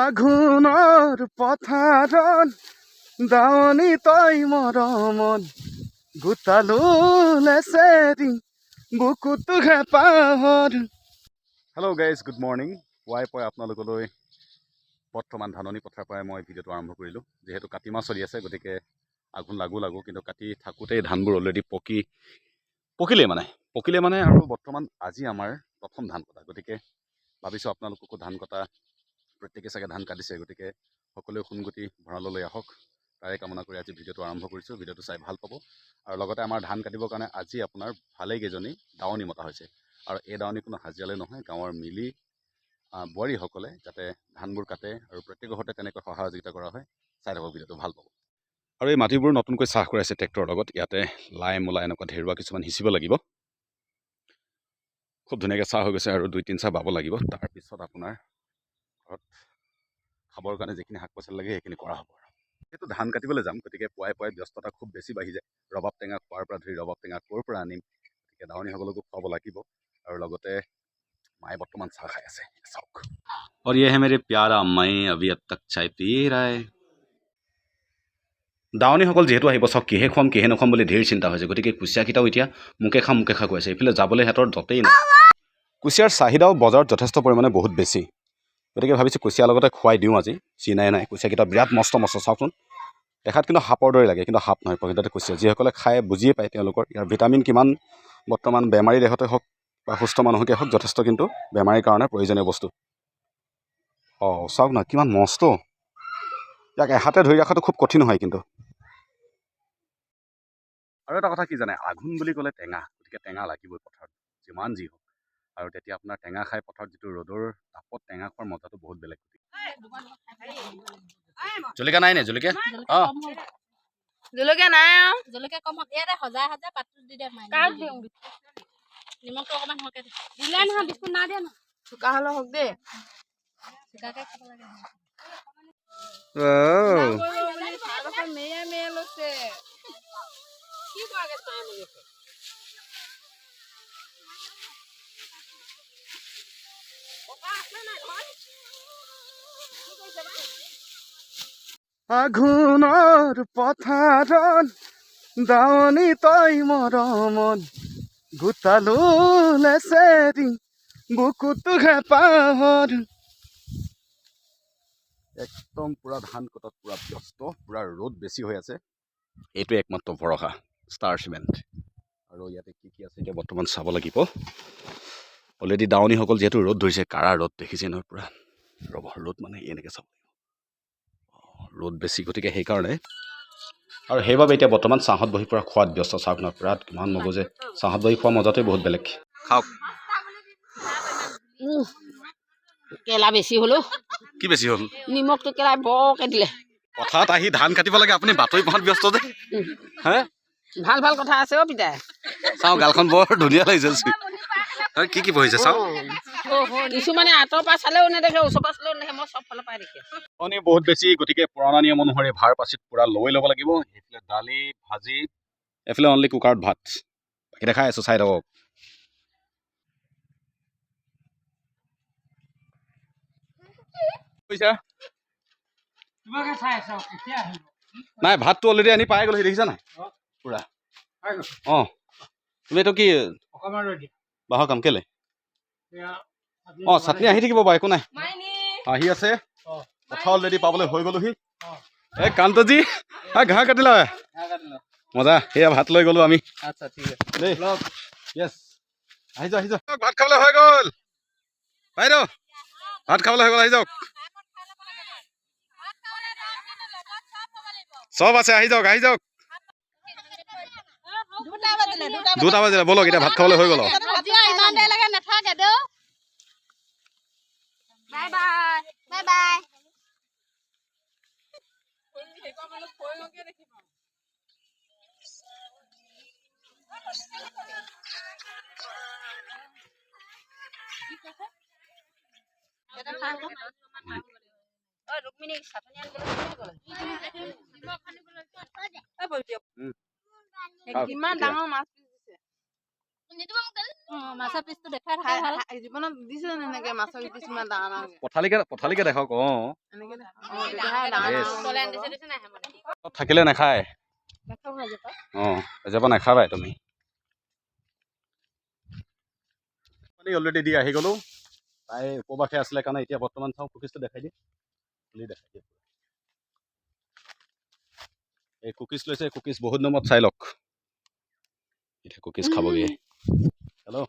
আঘোণৰ পথাৰত দাৱনি তই মৰমত গোটালো লেচেৰি বুকুটো হেঁপাহৰ। Hello' guys, good morning. পুৱাই পুৱাই আপোনালোকলৈ বৰ্তমান ধাননি পথাৰৰ পৰাই মই ভিডিঅ'টো আৰম্ভ কৰিলোঁ। যিহেতু কাতি মাহ চলি আছে, গতিকে আঘোণ লাগো কিন্তু কাটি থাকোঁতেই ধানবোৰ অলৰেডি পকিলেই মানে আৰু বৰ্তমান আজি আমাৰ প্ৰথম ধান কটা, গতিকে ভাবিছোঁ আপোনালোককো ধান কটা প্ৰত্যেকে চাগে ধান কাটিছে, গতিকে সকলোৱে সোনগুটি ভঁৰাললৈ আহক, তাৰে কামনা কৰি আজি ভিডিঅ'টো আৰম্ভ কৰিছোঁ। ভিডিঅ'টো চাই ভাল পাব। আৰু লগতে আমাৰ ধান কাটিবৰ কাৰণে আজি আপোনাৰ ভালেইকেইজনী দাৱনী মতা হৈছে, আৰু এই দাৱনী কোনো হাজিৰালৈ নহয়, গাঁৱৰ মিলি বোৱাৰীসকলে যাতে ধানবোৰ কাটে আৰু প্ৰত্যেকৰ ঘৰতে তেনেকৈ সহযোগিতা কৰা হয়। চাই থাকক, ভিডিঅ'টো ভাল পাব। আৰু এই মাটিবোৰ নতুনকৈ চাহ কৰাইছে ট্ৰেক্টৰৰ লগত। ইয়াতে লাই মূলা এনেকুৱা ধেৰুৱা কিছুমান সিঁচিব লাগিব। খুব ধুনীয়াকৈ চাহ হৈ গৈছে আৰু 2-3 চাহ বাব লাগিব। তাৰপিছত আপোনাৰ ঘৰত খাবৰ কাৰণে যিখিনি শাক পাচলি লাগে সেইখিনি কৰা হ'ব। যিহেতু ধান কাটিবলৈ যাম, গতিকে পুৱাই পুৱাই ব্যস্ততা খুব বেছি বাঢ়ি যায়। ৰবাব টেঙা খোৱাৰ পৰা ধৰি ৰবাব টেঙা ক'ৰ পৰা আনিম, গতিকে দাৱনীসকলকো খুৱাব লাগিব। আৰু লগতে মায়ে বৰ্তমান চাহ খাই আছে, চাওক। और ये है मेरे प्यारा मैं अभी अब तक चाय पी रहा है। দাৱনীসকল যিহেতু আহিব, চাওক কিহে খুৱাম কিহে নোখুৱাম বুলি ধেৰ চিন্তা হৈছে। গতিকে কুচিয়াকেইটাও এতিয়া মোকে খা কৈ আছে। এইফালে যাবলৈ সিহঁতৰ য'তেই নাই। কুচিয়াৰ চাহিদাও বজাৰত যথেষ্ট পৰিমাণে বহুত বেছি, গতিকে ভাবিছোঁ কুচিয়াৰ লগতে খুৱাই দিওঁ আজি। চিনাই নাই, কুচিয়াকেইটা বিৰাট মস্ত চাওকচোন। দেখাত কিন্তু সাপৰ দৰে লাগে, কিন্তু সাপ নহয়, প্ৰকৃততে কুচিয়া। যিসকলে খাই বুজিয়ে পায় তেওঁলোকৰ ইয়াৰ ভিটামিন কিমান বৰ্তমান বেমাৰী দেহতে হওক বা সুস্থ মানুহকে হওক যথেষ্ট কিন্তু বেমাৰীৰ কাৰণে প্ৰয়োজনীয় বস্তু। চাওক না কিমান মস্ত। ইয়াক এহাতে ধৰি ৰখাটো খুব কঠিন হয় কিন্তু। আৰু এটা কথা কি জানে, আঘোণ বুলি ক'লে টেঙা, গতিকে টেঙা লাগিবই পথাৰত যিমান যি হওক। আৰু তেতিয়া আপোনাৰ টেঙা খাই পথাৰত যিটো ৰ'দৰ তাপত টেঙা খোৱাৰ মজাটো বহুত বেলেগ। জলকীয়া নাই নে? জলকীয়া জলকীয়া নাই আৰু জলকীয়া কম ইয়াতে সজাই পাতটো দি দে। নিমখটো অকণমান সৰহকৈ দিলে নহয়, বিস্কুট নাই দিয়া নহয়। চুকা হ'লেও হওক দেই, চুকাকৈ খাব লাগে। মেয়ে লৈছে কি কৰাগে চাই মেলি আঘোণৰ পথাৰত দাৱনি তই মৰমত গোটালো লেচেৰি বুকুটো হেঁপাহৰ। একদম পুৰা ধান কটাত পুৰা ব্যস্ত, পুৰা ৰ'দ বেছি হৈ আছে। এইটোৱে একমাত্ৰ ভৰসা, ষ্টাৰ চিমেণ্ট। আৰু ইয়াতে কি কি আছে এতিয়া বৰ্তমান চাব লাগিব। অলৰেডি দাৱনীসকল যিহেতু ৰ'দ ধৰিছে, কাৰা ৰ'দ দেখিছে নহয়, পুৰা ৰ'দ মানে এনেকৈ চাব লাগিব। ৰ'দ বেছি, গতিকে সেইকাৰণে আৰু সেইবাবে এতিয়া বৰ্তমান চাহত বহি পুৰা খোৱাত ব্যস্ত। চাওক না, পুৰা কিমান মগজে চাহত বহি খোৱা মজাটোৱে বহুত বেলেগ। খাওক। কেলা বেছি হ'লো। কি বেছি হ'ল? নিমখটো কেলা বৰকে দিলে। পথাৰত আহি ধান কাটিব লাগে, আপুনি বাতৰি পঢ়াত ব্যস্ত যে। হে, ভাল ভাল কথা আছে অ' পিতাই। চাওঁ গালখন বৰ ধুনীয়া লাগিছে। কি কি বহিছে চাওঁ। কিছুমানে আঁতৰ পৰা চালেও নেদেখে, ওচৰ পৰা চালেও নেদেখে, মই চব ফালৰ পৰাই দেখি আছো। পানী বহুত বেছি, গতিকে পুৰণা নিয়ম অনুসৰি ভাৰ পাচিত পুৰা লৈ ল'ব লাগিব। এইফালে দালি ভাজি, এইফালে অনলি কুকাৰত ভাত। বাকী দেখাই আছো, চাই থাকক। নাই, ভাতটো অলৰেডি আনি পাই গ'লো, দেখিছা নাই পুৰা। তুমি এইটো কি বাঁহৰ কাম কেলে? চাটনি আহি থাকিব বাৰু, একো নাই, আহি আছে। কথা অলৰেডি পাবলৈ হৈ গ'লোহি। এই কান্তজি ঘাঁহ কাটিলা মজা। সেয়া ভাত লৈ গ'লো আমি। দেই য়েছ, আহি যাওক। ভাত খাবলৈ হৈ গ'ল বাইদেউ, ভাত খাবলৈ হৈ গ'ল, আহি যাওক। চব আছে, আহি যাওক। 2টা বাজিলে, বলক এতিয়া ভাত খাবলৈ হৈ গ'ল। কিমান ডাঙৰ মাছ দিছে। মাছৰ পিচটো দেখাই থাকা ভাল জীৱনত দিছে এনেকে মাছৰ পিচ ইমান ডাঙৰ ডাঙৰকে পথালিকে দেখাওক এনেকে তেতিয়াহে ডাঙৰ Yes. ডাঙৰ চব থাকিলে নাখায় এজেপা নাখাবাই তুমি অলৰেডি দি আহি গ'লো তাই উপবাসে আছিলে কাৰণে এতিয়া বৰ্তমান চাওঁ কুকিজটো দেখাই দিয়ে খুলি দেখাই দিয়ে এই কুকিজ লৈছে কুকিজ বহুত দিনৰ মূৰত চাই লওক এতিয়া কুকিজ খাবগৈ হেল্ল'